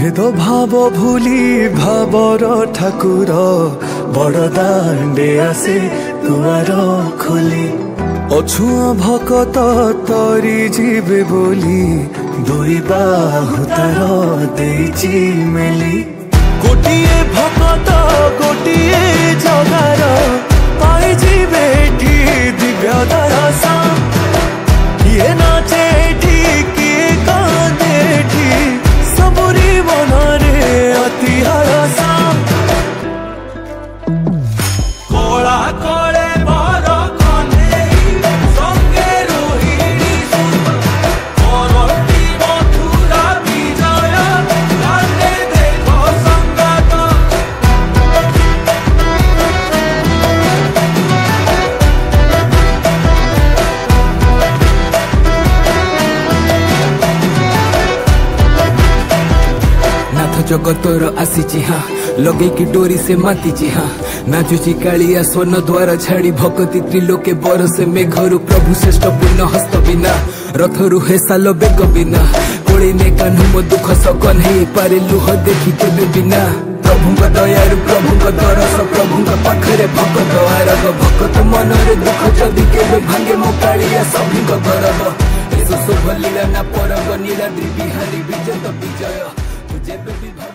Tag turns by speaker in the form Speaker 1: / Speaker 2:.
Speaker 1: भेद भाव भूली भावर ठाकुर बड़ दांडे आसे दुआर खोली अछुआ भकत तरी जीवे बोली दुई बाहु तार देइछि मेली गोटिए भकत गोटिए जगार पाई जीवे दिव्य दरसा किए नाचे किए कांदे सबरी मनरे अति हरसा कोला कोले बर कन्हेई संगे रोहिणी परती मथुरा विजय कांदे देखो संगात
Speaker 2: जगतर आसी हाँ लगे की डोरी से माती हाँ नाचुची कालिया स्वर्ण द्वार छाड़ी भक्ति त्रिलोके बरसे मेघरु प्रभु श्रेष्ठ पूर्ण हस्त बिना रथरु हे साल बेग बिना कोड़ी ने कान्हु मो दुख सकन हे पारे लुह देखी केबे बिना प्रभु दयारु प्रभु दरस प्रभु पाखरे भगत आरग भगत मनरे दुख जदि केबे भांगे मो कालिया सभी गरब शुभ लीला ना परग नीलाद्री बिहारी विजय विजय जेबे भी